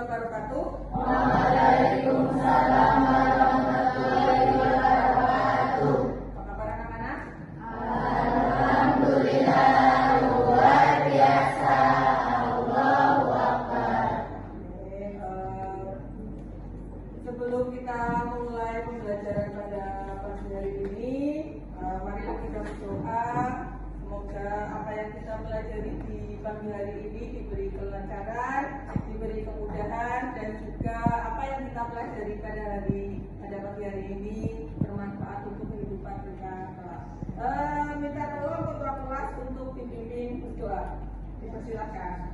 wabarakatuh. Waalaikumsalam warahmatullahi wabarakatuh. Apa kabar anak-anak? Alhamdulillah luar biasa. Allahu Akbar. Sebelum kita mulai pembelajaran pada pagi hari ini, marilah kita berdoa. Semoga apa yang kita pelajari di pagi hari ini diberi kelancaran, diberi kemudahan, dan juga apa yang kita pelajari pada pagi hari ini bermanfaat untuk kehidupan kita kelak. Minta tolong ketua kelas untuk dibimbing berdoa. Dipersilakan.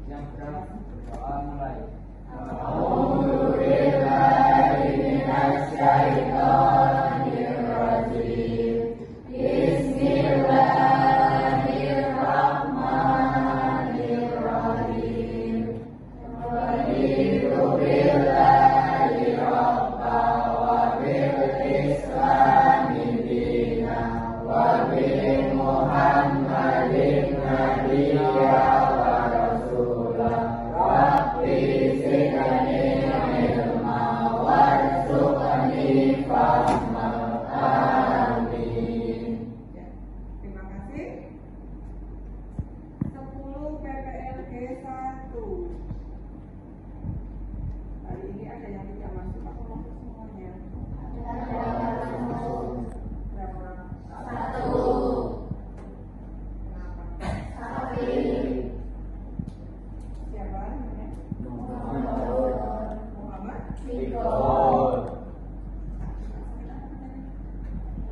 Yang pertama berdoa mulai. A'udzubillahiminasyaitonirrajim. Bismillahirrahmanirrahim. Raditu billahi rabba wa bil islami dina wa bi Muhammadin nabiyya wa rasulah. Rabbi zidni ilma warzuqni fahma. Amin. Ya, terima kasih. 10 PPLG 1. Hari ini ada yang tidak masuk atau masuk semuanya? Berapa orang? Satu. Kenapa? Sapi. Siapa namanya? Muhammad. Muhammad? Victor.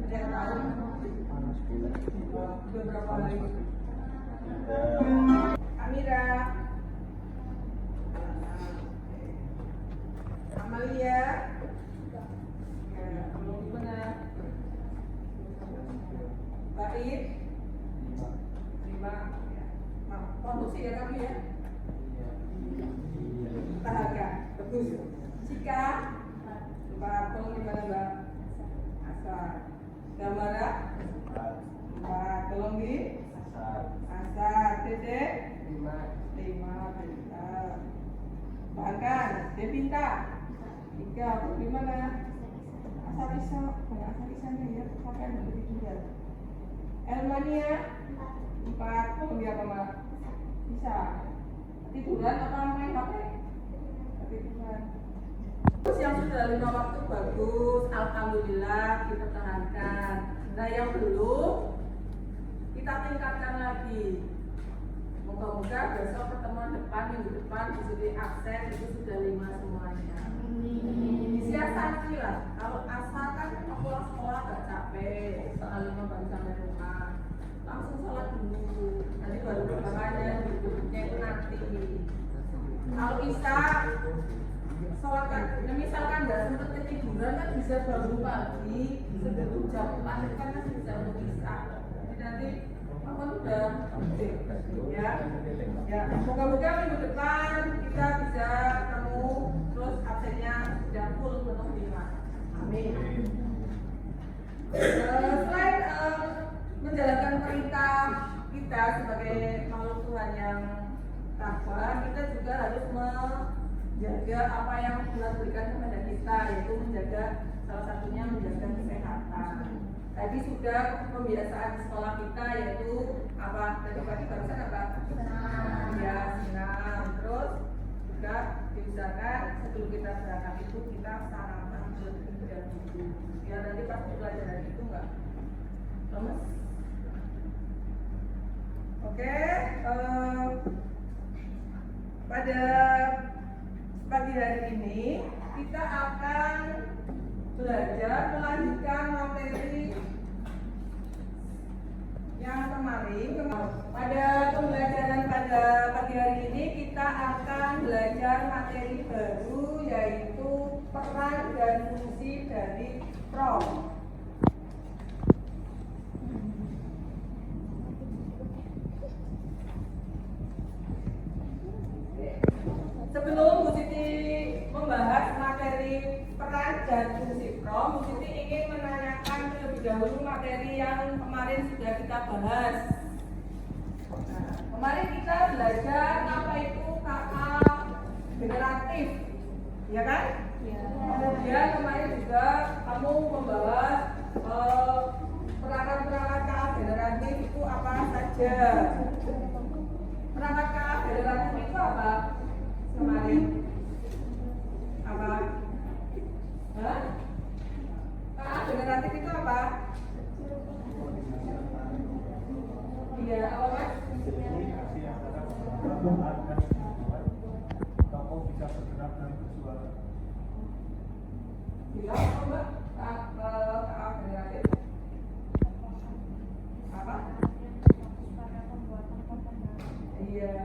Ada yang tahu? Sudah berapa hari? Amira. Amalia. Ya, belum gimana? Baik. 5. Ya. Produksi ya kami ya. Tahaga. Bagus. Cika. 4. Tolong gimana Mbak? Asal. Gamara. 4. Tolong di. Asal. Dede. 5. Pintar. Bahkan. Depinta. 3. Gimana? Asal Isa. Banyak asal Isanya ya. Sampai yang lebih juga. Elmania. 4. Tolong dia apa Mbak? Bisa. Tiduran atau main HP? Tiduran. Terus yang sudah 5 waktu bagus, alhamdulillah dipertahankan. Nah yang belum kita tingkatkan lagi. Moga-moga besok pertemuan depan minggu depan di sini absen itu sudah 5 semuanya. Disiasati lah. Kalau asal kan mau pulang sekolah gak capek, setengah 5 baru sampai rumah. Langsung sholat dulu. Nanti baru berbahannya duduknya itu nanti. Kalau bisa sholat kan, misalkan nggak sempat ketiduran kan bisa bangun pagi sebelum jam 4 itu kan masih bisa untuk bisa. Jadi nanti apa udah ya. Moga-moga minggu depan kita bisa ketemu terus absennya sudah full penuh 5. Amin. Selain menjalankan perintah kita sebagai makhluk Tuhan yang takwa, kita juga harus menjaga apa yang Tuhan berikan kepada kita, yaitu menjaga, salah satunya menjaga kesehatan. Tadi sudah pembiasaan di sekolah kita, yaitu apa? Tadi pagi barusan apa? Ya, senam. Terus juga diusahakan sebelum kita berangkat itu kita sarapan terlebih dahulu. Ya nanti pas pelajaran itu enggak lemes. Oke, pada pagi hari ini kita akan belajar melanjutkan materi yang kemarin. Pada pembelajaran pada pagi hari ini kita akan belajar materi baru, yaitu peran dan fungsi dari prom. Sebelum Bu Siti membahas materi peran dan fungsi prom, Bu Siti ingin menanyakan terlebih dahulu materi yang kemarin sudah kita bahas. Nah, kemarin kita belajar apa itu KA generatif. ya kan? Kemudian kemarin juga kamu membahas perangkat-perangkat KA generatif itu apa saja. Perangkat KA generatif itu apa? Kemarin apa? Hah? KA generatif itu apa? Iya, apa Mas? Tokoh bisa bergerak dan bersuara. Bilang apa Mbak? KA generatif apa? Iya.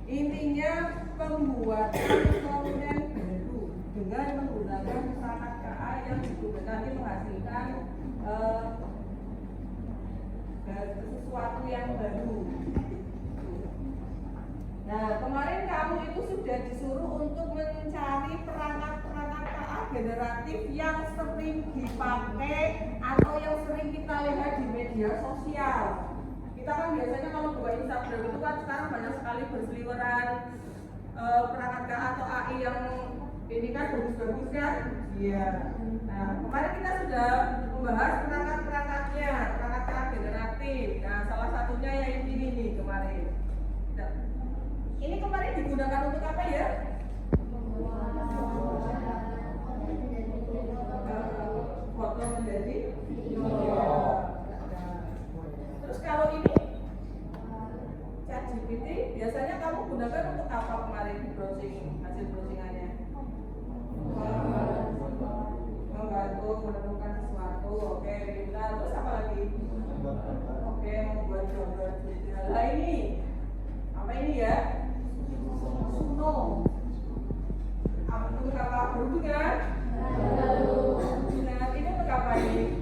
Intinya pembuatan komponen baru dengan menggunakan perangkat KA yang nanti menghasilkan sesuatu yang baru. Nah, kemarin kamu itu sudah disuruh untuk mencari perangkat-perangkat KA generatif yang sering dipakai atau yang sering kita lihat di media sosial. Kita kan biasanya kalau buka Instagram itu kan sekarang banyak sekali berseliweran perangkat KA atau AI yang ini kan bagus-bagus kan? Iya. Nah, kemarin kita sudah membahas perangkat-perangkatnya, perangkat KA generatif. Nah, salah satunya yang ini nih kemarin. Ini kemarin digunakan untuk apa ya? Foto menjadi video. Terus kalau ini ChatGPT biasanya kamu gunakan untuk apa kemarin browsing hasil browsingannya? Membantu menemukan sesuatu. Oke, kita terus apa lagi? Oke, membuat gambar juga. Nah ini apa ini ya? Suno. Apa itu apa? Berhubung kan? Nah, ini untuk apa ini?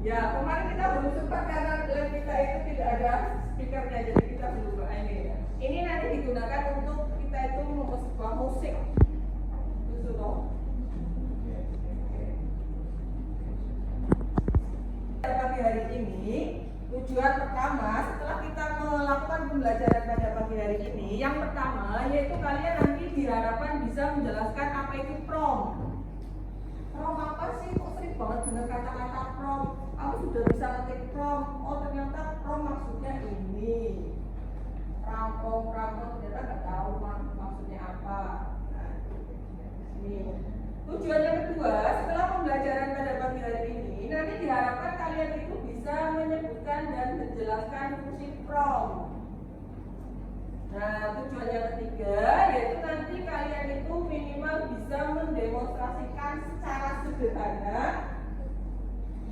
Ya, kemarin kita belum sempat karena lab kita itu tidak ada speakernya, jadi kita belum ini ya. Ini nanti digunakan untuk kita itu membuat sebuah musik. Itu loh. Pagi hari ini, tujuan pertama setelah kita melakukan pembelajaran pada pagi hari ini, yang pertama yaitu kalian nanti diharapkan bisa menjelaskan apa itu prompt. Prompt apa sih? Kok sering banget dengar kata-kata prompt? Kamu sudah bisa ngetik prompt. Oh ternyata prompt maksudnya ini. Prompt ternyata nggak tahu maksudnya apa. Nah, ini. Tujuan yang kedua, setelah pembelajaran pada pagi hari ini, nanti diharapkan kalian itu bisa menyebutkan dan menjelaskan fungsi prompt. Nah, tujuan yang ketiga yaitu nanti kalian itu minimal bisa mendemonstrasikan secara sederhana,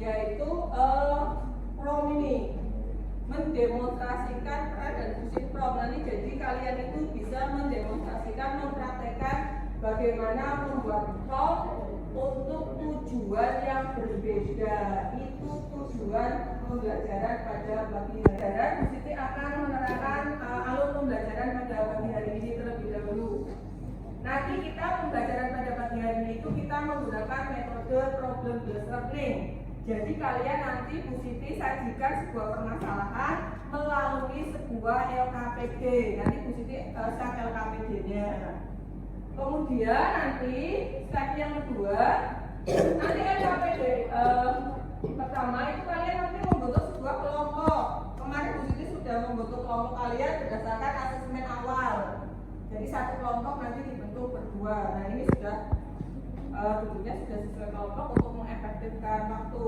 yaitu prompt ini mendemonstrasikan peran dan fungsi prompt. Nanti jadi kalian itu bisa mendemonstrasikan, mempraktekkan bagaimana membuat prompt untuk tujuan yang berbeda. Itu tujuan pembelajaran pada pagi hari. Bu Siti akan menerangkan alur pembelajaran pada pagi hari ini terlebih dahulu. Nanti kita pembelajaran pada pagi hari ini itu kita menggunakan metode problem based learning. Jadi kalian nanti Bu Siti sajikan sebuah permasalahan melalui sebuah LKPD. Nanti Bu Siti set LKPD-nya. Kemudian nanti step yang kedua, nanti LKPD pertama itu kalian nanti membentuk sebuah kelompok. Kemarin Bu Siti sudah membentuk kelompok kalian berdasarkan asesmen awal. Jadi satu kelompok nanti dibentuk berdua. Nah ini sudah tentunya sudah sesuai kelompok untuk mengefektifkan waktu.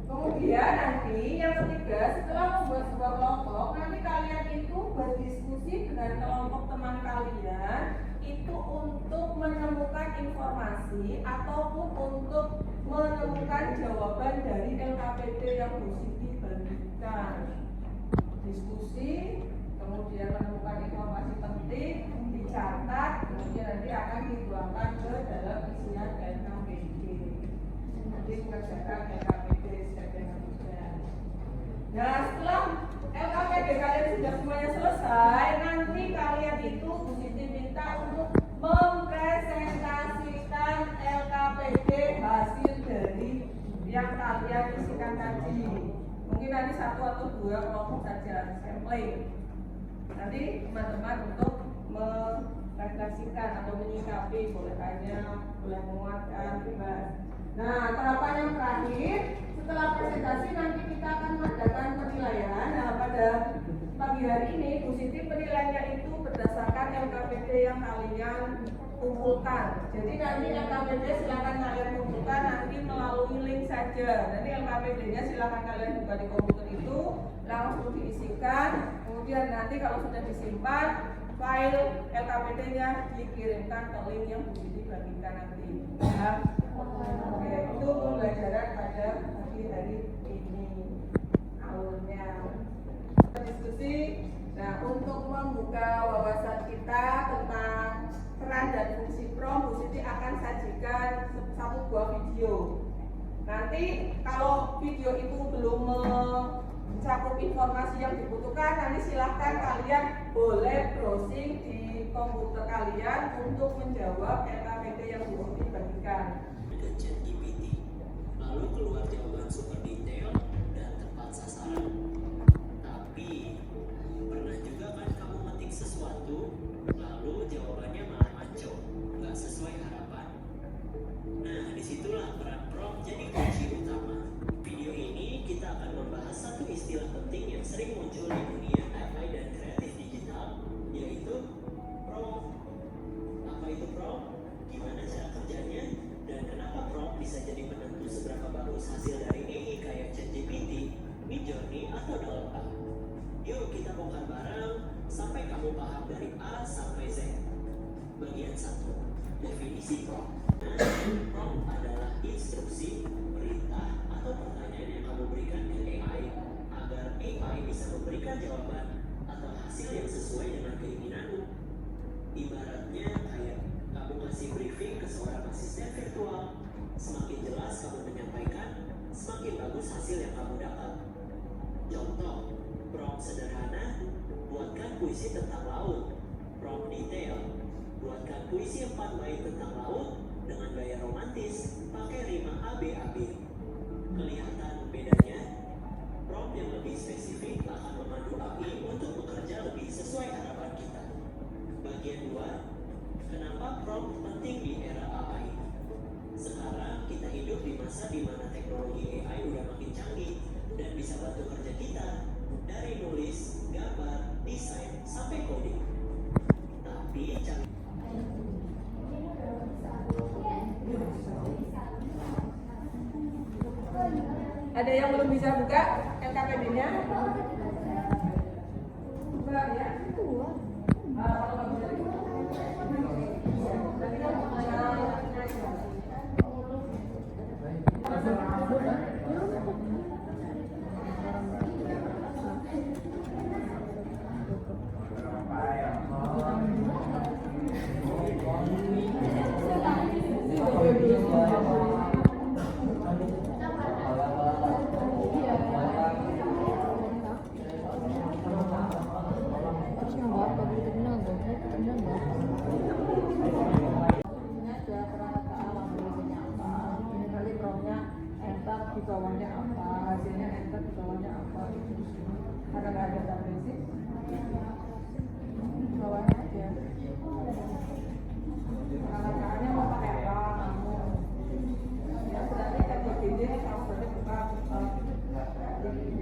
Kemudian nanti yang ketiga, setelah membuat sebuah kelompok, nanti kalian itu berdiskusi dengan kelompok teman kalian itu untuk menemukan informasi ataupun untuk menemukan jawaban dari LKPD yang Bu Siti bagikan. Diskusi, kemudian menemukan informasi penting, dicatat, kemudian nanti akan dituangkan ke dalam isian LKPD. Nanti mengerjakan LKPD step yang ketiga. Nah setelah LKPD kalian sudah semuanya selesai, nanti kalian itu Bu Siti minta untuk mempresentasikan LKPD hasil dari yang kalian isikan tadi. Mungkin nanti satu atau dua kelompok saja sampling. Nanti teman-teman untuk mengimplementasikan atau menyikapi, boleh tanya, boleh menguatkan, bebas. Nah, tahapan yang terakhir setelah presentasi nanti kita akan mengadakan penilaian. Nah, pada pagi hari ini Bu Siti penilaiannya itu berdasarkan LKPD yang kalian kumpulkan. Jadi nanti LKPD silakan kalian kumpulkan nanti melalui link saja. Nanti LKPD-nya silakan kalian buka di komputer itu, langsung diisikan. Kemudian nanti kalau sudah disimpan, file LKPD-nya dikirimkan ke link yang Bu Siti bagikan nanti. Ya. Oke, itu pembelajaran pada pagi hari ini alurnya. Diskusi. Nah, untuk membuka wawasan kita tentang peran dan fungsi PROM, Bu Siti akan sajikan satu buah video. Nanti kalau video itu belum mencakup informasi yang dibutuhkan, nanti silahkan kalian boleh browsing di komputer kalian untuk menjawab LKPD yang Bu Siti bagikan. Dengan ChatGPT, lalu keluar jawaban super detail dan tepat sasaran. Tapi pernah juga kan kamu ngetik sesuatu, lalu jawabannya malah maco, nggak sesuai harapan. Nah, disitulah peran prompt jadi kunci utama. Video ini kita akan membahas satu istilah penting yang sering muncul di dunia AI dan kreatif digital, yaitu prompt. Apa itu prompt? Gimana cara kerjanya? Dan kenapa prompt bisa jadi penentu seberapa bagus hasil dari AI kayak ChatGPT, Midjourney, atau Dalpa? Yuk kita bongkar bareng sampai kamu paham dari A sampai Z. Bagian 1. Definisi prompt. Prompt adalah instruksi, perintah, atau pertanyaan yang kamu berikan ke AI agar AI bisa memberikan jawaban atau hasil yang sesuai dengan keinginanmu. Ibaratnya kayak kamu ngasih briefing ke seorang asisten virtual. Semakin jelas kamu menyampaikan, semakin bagus hasil yang kamu dapat. Contoh, prompt sederhana, buatkan puisi tentang laut. Prompt detail, buatkan puisi 4 bait tentang laut dengan gaya romantis, pakai rima ABAB. Kelihatan bedanya? Prompt yang lebih spesifik akan memandu AI untuk bekerja lebih sesuai harapan kita. Bagian 2, kenapa prompt penting di era AI? Sekarang kita hidup di masa di mana teknologi AI udah makin canggih dan bisa bantu kerja kita dari nulis, gambar, desain, sampai coding. Tapi ada yang belum bisa buka LKPD-nya? Buka ya. Kalau nggak bisa dibuka. Di bawahnya apa, hasilnya enter di bawahnya apa itu. Karena nggak ada database, bawahnya aja. Kakaknya mau pakai apa kamu? Ya berarti KTPD kamu berarti buka KTPD.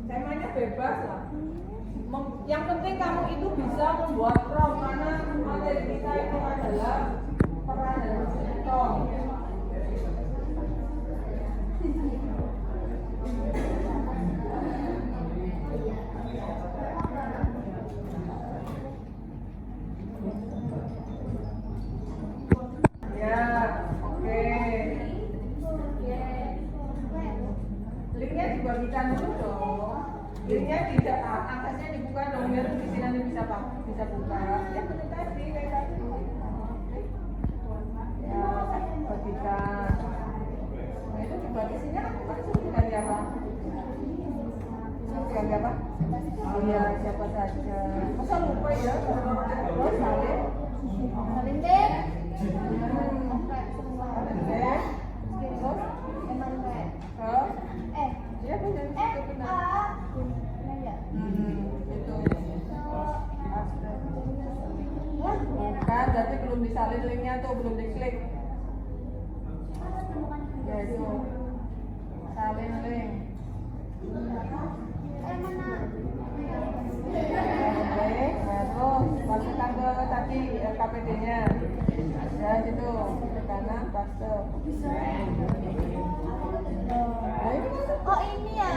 Temanya bebas lah. Yang penting kamu itu bisa membuat prompt karena materi kita itu adalah peran dan fungsi prompt. Ya, oke. Linknya dibagikan dulu dong. Linknya tidak, aksesnya dibuka dong biar di sini nanti bisa buka. Ya betul tadi kayak tadi. Ya bagikan. Nah itu dibagi sini kan sudah ganti apa? Ganti apa? Oh iya siapa saja. Masa lupa ya? Terus salin. Salin deh. Salin deh. Terus salin linknya tuh belum diklik. Ya itu salin link. Oke, terus masukkan ke tadi LKPD-nya. Ya situ ke kanan paste. Nah, ini masuk. Oh ini ya.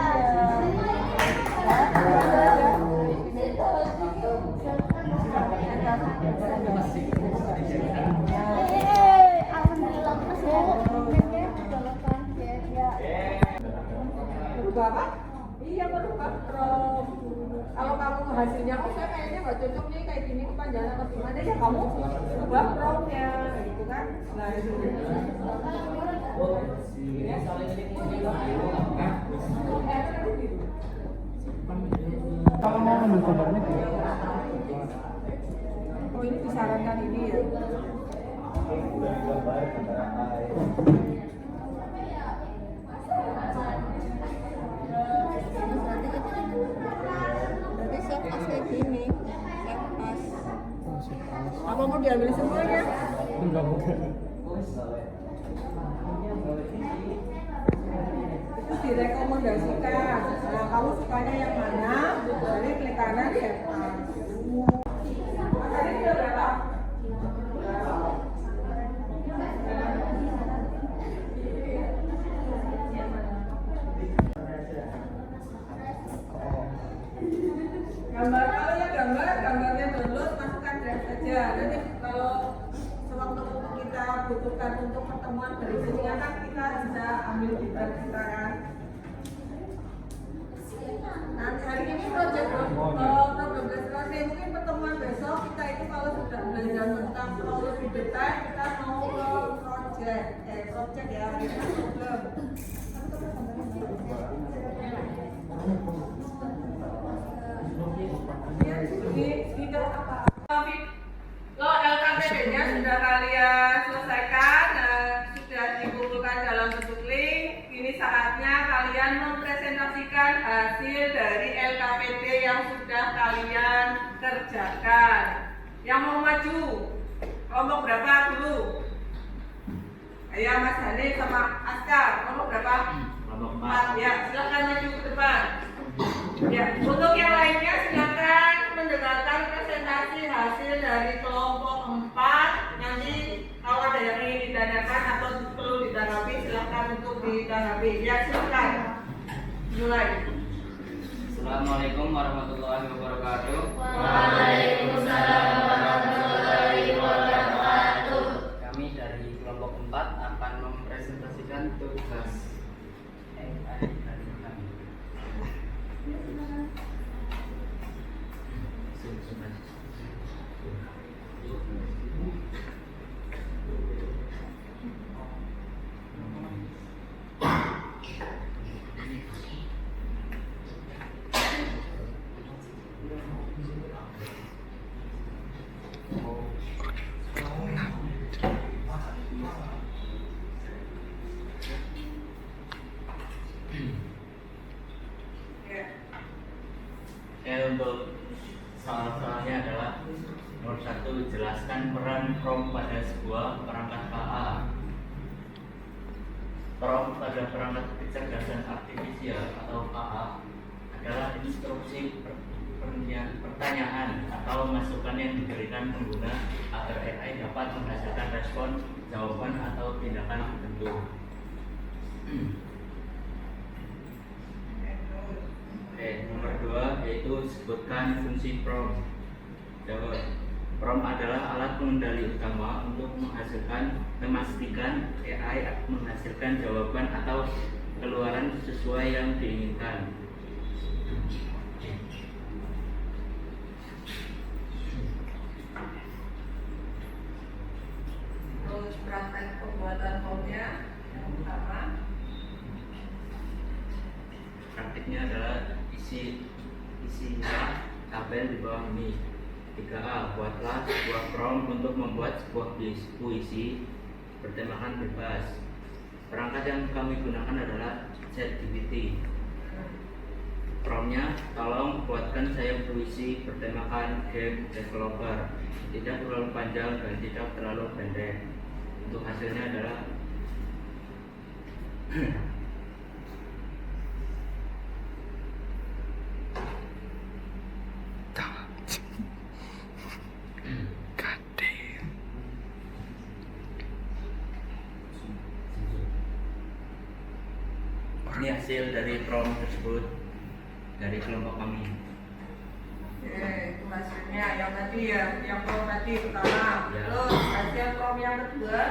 Alhamdulillah masuk. Berubah apa? Iya berubah Prom. Kalau kamu hasilnya kok saya kayaknya nggak cocok nih kayak gini kepanjangan atau gimana ya kamu ubah Promnya gitu kan? Nah itu. Kalau mau ngambil gambarnya Oh ini disarankan ini ya. Berarti set pas kayak gini. Set pas. Apa mau diambil semuanya? enggak mungkin. Itu direkomendasikan. Nah, kamu sukanya yang mana? Jadi klik kanan ya. Tadi udah berapa? Gambarnya download, masukkan drive saja. Nanti kalau sewaktu kita butuhkan untuk pertemuan berikutnya kan kita bisa ambil di drive kita kan. Nah, hari ini project problem discussion, mungkin pertemuan besok kita itu kalau sudah belajar tentang flow lebih detail kita mau ke project ya, ini problem. Lo LKPD-nya sudah kalian selesaikan, sudah dikumpulkan dalam bentuk link. Ini saatnya kalian mempresentasikan hasil dari LKPD yang sudah kalian kerjakan. Yang mau maju, kelompok berapa dulu? Ayo Mas Hani sama Askar, kelompok berapa? Kelompok 4. Ya, silakan maju ke depan. Ya, untuk yang lainnya silakan mendengarkan presentasi hasil dari kelompok 4. Nanti kalau ada yang ingin ditanyakan atau perlu ditanggapi silakan untuk ditanggapi. Ya, silakan. Mulai. Assalamualaikum warahmatullahi wabarakatuh. Waalaikumsalam warahmatullahi wabarakatuh. Kami dari kelompok 4 akan mempresentasikan tugas AI dari kami. Untuk soal-soalnya adalah nomor 1, jelaskan peran PROM pada sebuah perangkat KA. PROM pada perangkat kecerdasan artifisial atau KA adalah instruksi pertanyaan atau masukan yang diberikan pengguna agar AI dapat menghasilkan respon, jawaban atau tindakan tertentu. Nomor 2 yaitu sebutkan fungsi PROM. PROM adalah alat pengendali utama untuk memastikan AI menghasilkan jawaban atau keluaran sesuai yang diinginkan. Terus praktek pembuatan formnya yang pertama. Praktiknya adalah isinya tabel di bawah ini. 3A, buatlah sebuah prompt untuk membuat sebuah puisi bertemakan bebas. Perangkat yang kami gunakan adalah ChatGPT. promnya, tolong buatkan saya puisi bertemakan game developer, tidak terlalu panjang dan tidak terlalu pendek. Untuk hasilnya adalah ini hasil dari prom tersebut dari kelompok kami. Oke, itu hasilnya yang tadi ya, yang prom tadi pertama. Ya. Terus hasil prom yang kedua.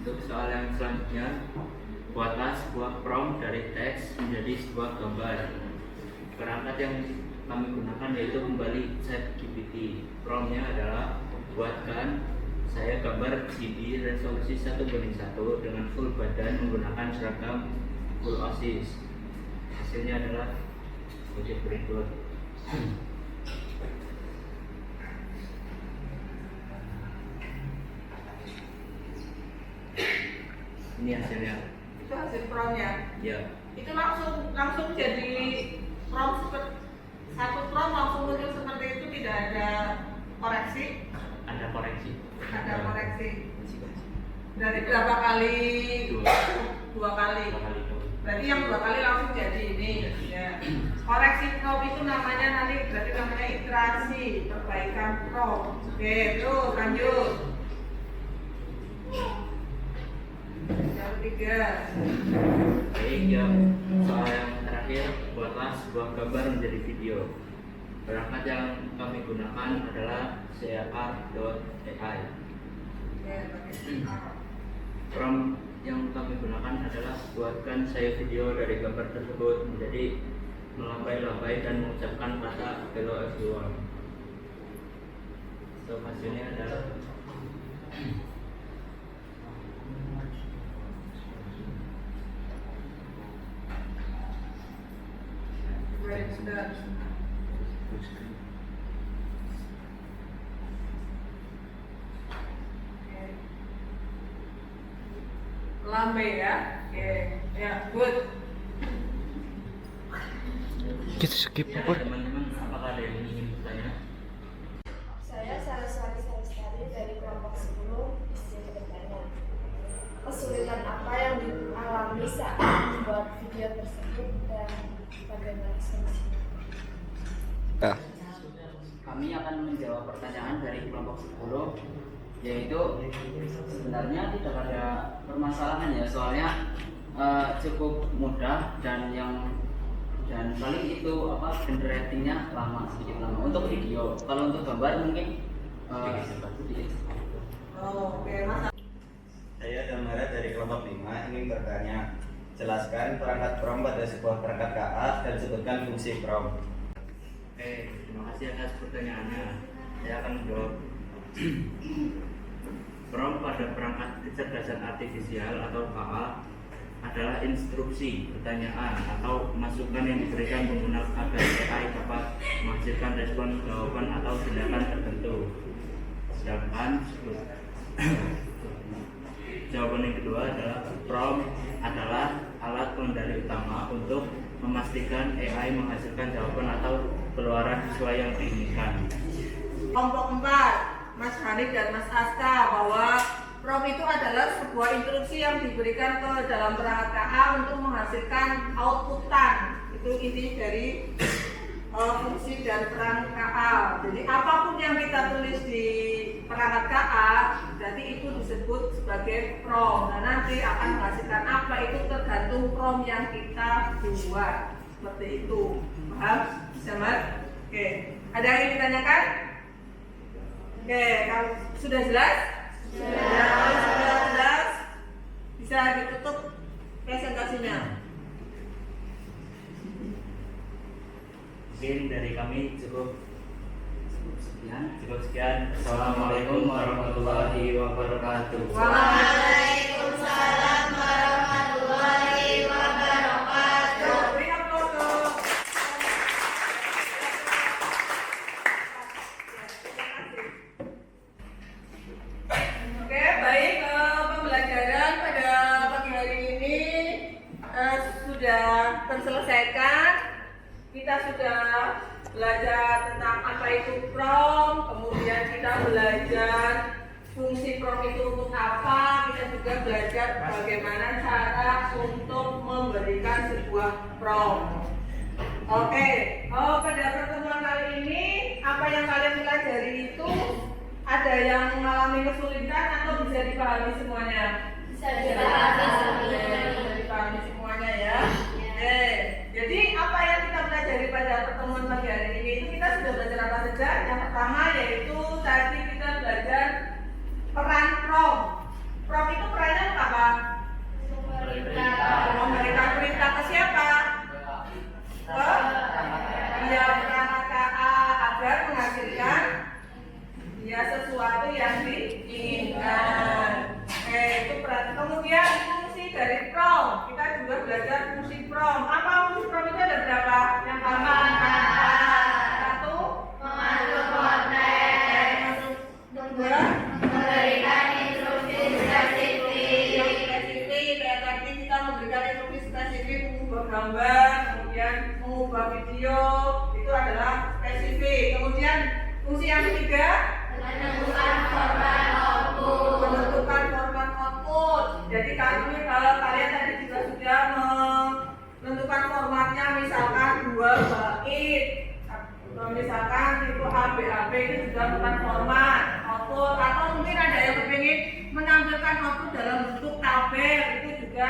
Untuk soal yang selanjutnya, buatlah sebuah prom dari teks menjadi sebuah gambar. Perangkat yang kami gunakan yaitu kembali ChatGPT. Promnya adalah buatkan saya gambar 3D resolusi 1:1 dengan full badan menggunakan seragam full OSIS. Hasilnya adalah sebagai berikut. Ini hasilnya. Itu hasil promnya. Ya, Itu langsung jadi prom satu prom langsung muncul seperti itu, tidak ada koreksi. ada koreksi. Ada koreksi. Dari berapa kali? Dua kali. Dua kali itu. Berarti yang 2 kali langsung jadi ini. Ya. Koreksi prom itu namanya nanti berarti namanya iterasi perbaikan prom. Oke, terus lanjut. Yang ketiga. Baik, yang soal yang terakhir, buatlah sebuah gambar menjadi video. Perangkat yang kami gunakan adalah CR.ai. Ya, pakai R. Prompt yang kami gunakan adalah buatkan saya video dari gambar tersebut menjadi melambai-lambai dan mengucapkan kata hello everyone. So hasilnya adalah Baik, sudah. Lambe ya. Oke, ya, good. Kita skip ya, apa? teman-teman, apakah ada yang ingin bertanya? Saya Saraswati Saraswati dari kelompok 10 izin bertanya. Kesulitan apa yang dialami saat membuat video tersebut dan bagaimana solusinya? Kami akan menjawab pertanyaan dari kelompok 10, yaitu sebenarnya tidak ada permasalahan ya, soalnya cukup mudah dan paling itu generatingnya sedikit lama untuk video. Kalau untuk gambar mungkin sedikit. Oke, Mas. Saya Damara dari kelompok 5 ingin bertanya, jelaskan perangkat prom pada sebuah perangkat KA dan sebutkan fungsi prom. Terima kasih atas pertanyaannya. Saya akan menjawab. Prom pada perangkat kecerdasan artifisial atau KA adalah instruksi, pertanyaan, atau masukan yang diberikan pengguna agar AI dapat menghasilkan respon jawaban atau tindakan tertentu. Sedangkan jawaban yang kedua adalah prom adalah alat pengendali utama untuk memastikan AI menghasilkan jawaban atau keluaran sesuai yang diinginkan. Kelompok 4, Mas Hanif dan Mas Aska, bahwa prom itu adalah sebuah instruksi yang diberikan ke dalam perangkat KA untuk menghasilkan outputan. Itu inti dari fungsi dan peran KA. Jadi apapun yang kita tulis di perangkat KA, berarti itu disebut sebagai prom. Nah, nanti akan menghasilkan apa itu tergantung prom yang kita buat. Seperti itu. Paham? Bisa, Mas? Oke. Ada yang ingin ditanyakan? Oke, kalau sudah jelas? Sudah. Kalau sudah jelas, bisa ditutup presentasinya. Mungkin dari kami cukup sekian. Assalamualaikum warahmatullahi wabarakatuh. Waalaikumsalam warahmatullahi wabarakatuh. Beri aplaus. Oke, baik, pembelajaran pada pagi hari ini sudah terselesaikan. Kita sudah belajar tentang apa itu prom, kemudian kita belajar fungsi prom itu untuk apa, kita juga belajar bagaimana cara untuk memberikan sebuah prom. Oke, pada pertemuan kali ini apa yang kalian pelajari itu ada yang mengalami kesulitan atau bisa dipahami semuanya? Bisa dipahami Bisa dipahami semuanya ya. Oke, jadi apa yang kita pelajari pada pertemuan pagi hari ini itu kita sudah belajar apa saja? Yang pertama yaitu tadi kita belajar peran prom. Prom itu perannya apa? Memberikan perintah ke siapa? Dia perangkat KA agar menghasilkan ya sesuatu yang diinginkan. Itu peran. Kemudian fungsi dari prom. Kita juga belajar fungsi prom. Apa fungsi prom itu ada berapa? Yang pertama, satu, memandu konten, dua, memberikan instruksi spesifik, yang spesifik. Kayak tadi kita memberikan instruksi spesifik mengubah gambar, kemudian mengubah video, itu adalah spesifik. Kemudian fungsi yang ketiga, menentukan format output. menentukan format output. Jadi kalau kalian tadi juga sudah menentukan formatnya, misalkan 2 bait, misalkan itu HBAB itu sudah bukan format output, atau mungkin ada yang kepingin menampilkan output dalam bentuk tabel, itu juga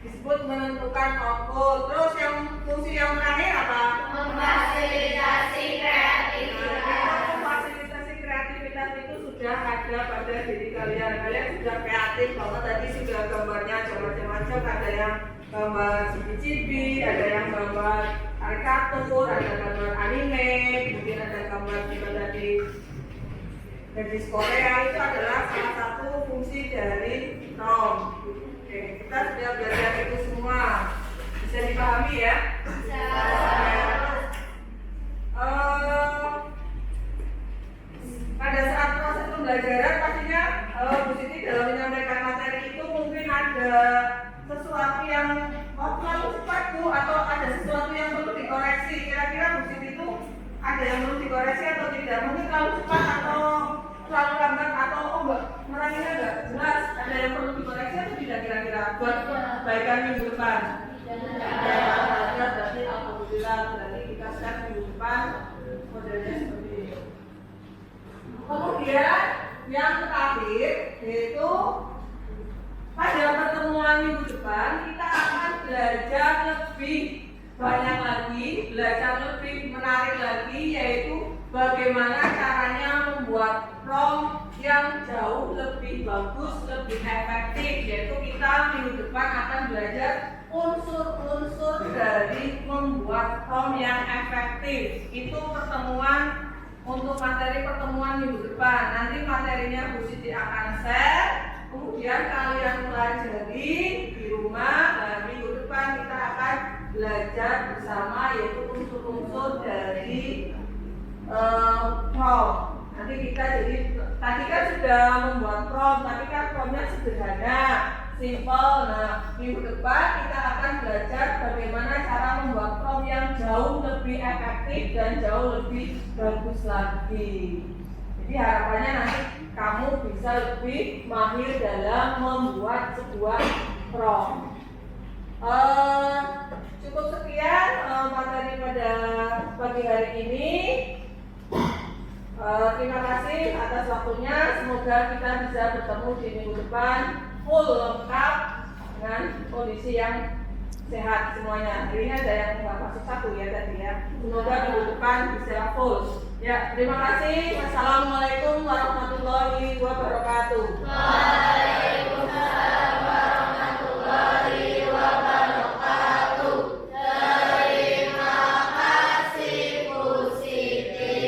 disebut menentukan output. Terus yang fungsi yang terakhir apa? Memfasilitasi kreativitas. Fasilitasi kreativitas itu sudah ada pada diri kalian. Kalian sudah kreatif banget, tadi sudah gambarnya macam-macam. Ada yang gambar cibi-cibi, ada yang gambar karikatur, ada gambar anime, kemudian ada gambar juga tadi gadis Korea. Itu adalah salah satu fungsi dari prom. Oke, kita sudah belajar itu semua. Bisa dipahami ya? Pada saat proses pembelajaran pastinya Bu Siti dalam menyampaikan materi itu mungkin ada sesuatu yang terlalu cepat Bu, atau ada sesuatu yang perlu dikoreksi. Kira-kira Bu Siti itu ada yang perlu dikoreksi atau tidak? Mungkin terlalu cepat atau terlalu lambat, atau enggak, meranginya enggak jelas. Ada yang perlu dikoreksi atau tidak kira-kira buat kebaikan minggu depan? Berarti alhamdulillah, berarti kita siap minggu depan modelnya seperti ini. Kemudian yang terakhir yaitu pada pertemuan minggu depan kita akan belajar lebih banyak lagi, belajar lebih menarik lagi, yaitu bagaimana caranya membuat prom yang jauh lebih bagus, lebih efektif. Yaitu kita minggu depan akan belajar unsur-unsur dari membuat prom yang efektif. Itu pertemuan untuk materi pertemuan minggu depan. Nanti materinya Bu Siti akan share, kemudian kalian pelajari di rumah. Dan minggu depan kita akan belajar bersama, yaitu unsur-unsur dari prom. Nanti kita jadi tadi kan sudah membuat prom, tapi kan promnya sederhana, simple. Nah, minggu depan kita akan belajar bagaimana cara membuat prom yang jauh lebih efektif dan jauh lebih bagus lagi. Jadi harapannya nanti kamu bisa lebih mahir dalam membuat sebuah prom. Cukup sekian materi pada pagi hari ini. Terima kasih atas waktunya. Semoga kita bisa bertemu di minggu depan full lengkap dengan kondisi yang sehat semuanya. Ini ada yang nggak masuk satu ya tadi ya. Semoga minggu depan bisa full. Ya, terima kasih. Wassalamualaikum warahmatullahi wabarakatuh. Waalaikumsalam warahmatullahi wabarakatuh. Terima kasih Bu Siti.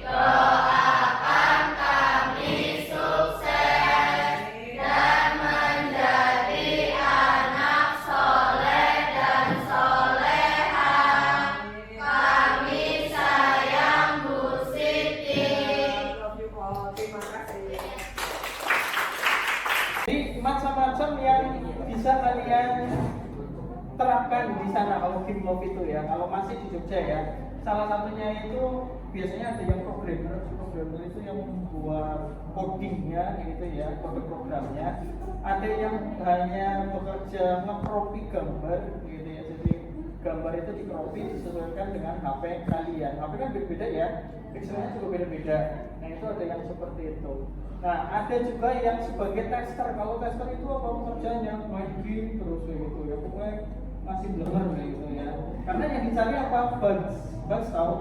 Doakan kami sukses dan menjadi anak soleh dan soleha. Kami sayang Bu Siti. Love you all. Terima kasih. Jadi macam-macam yang bisa kalian terapkan di sana kalau Gimlove itu ya. Kalau masih di Jogja ya, salah satunya itu biasanya ada yang programmer itu yang membuat codingnya gitu ya, kode programnya. Ada yang hanya bekerja nge-copy gambar gitu ya. Jadi gambar itu di-copy disesuaikan dengan HP kalian. HP kan beda-beda ya, pixelnya juga beda-beda. Nah itu ada yang seperti itu. Nah ada juga yang sebagai tester. Kalau tester itu apa pekerjaannya? Main game terus kayak gitu ya, pokoknya masih belajar kayak gitu ya. Karena yang dicari apa? Bugs tahu?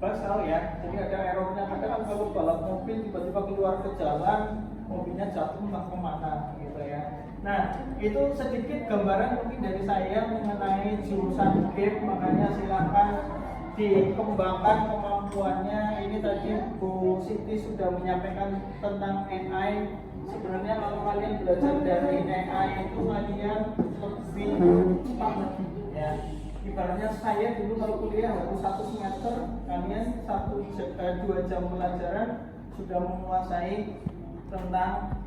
Bugs tahu ya. Jadi ada errornya. Kadang kalau balap mobil tiba-tiba keluar ke jalan, mobilnya jatuh entah kemana gitu ya. Nah itu sedikit gambaran mungkin dari saya mengenai jurusan game. Makanya silakan dikembangkan kemampuannya. Ini tadi Bu Siti sudah menyampaikan tentang AI. Sebenarnya kalau kalian belajar dari AI itu kalian lebih cepat ya. Ibaratnya saya dulu kalau kuliah harus 1 semester, kalian 2 jam pelajaran sudah menguasai tentang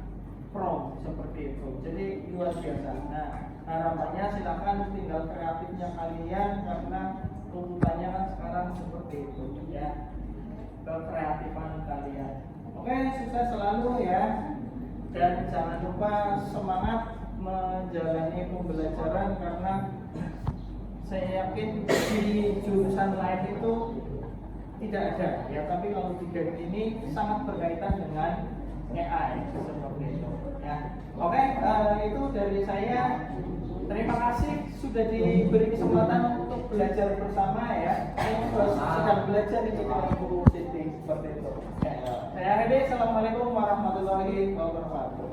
prompt seperti itu. Jadi luar biasa. Nah harapannya silakan tinggal kreatifnya kalian, karena tuntutannya kan sekarang seperti itu ya, kekreatifan kalian. Oke, sukses selalu ya, dan jangan lupa semangat menjalani pembelajaran, karena saya yakin di jurusan lain itu tidak ada ya, tapi kalau di game ini sangat berkaitan dengan AI seperti itu ya. Oke, itu dari saya. Terima kasih sudah diberi kesempatan untuk belajar bersama ya. Ini sedang belajar ini dengan Bu Siti seperti itu. Ya. Saya Hedi, assalamualaikum warahmatullahi wabarakatuh.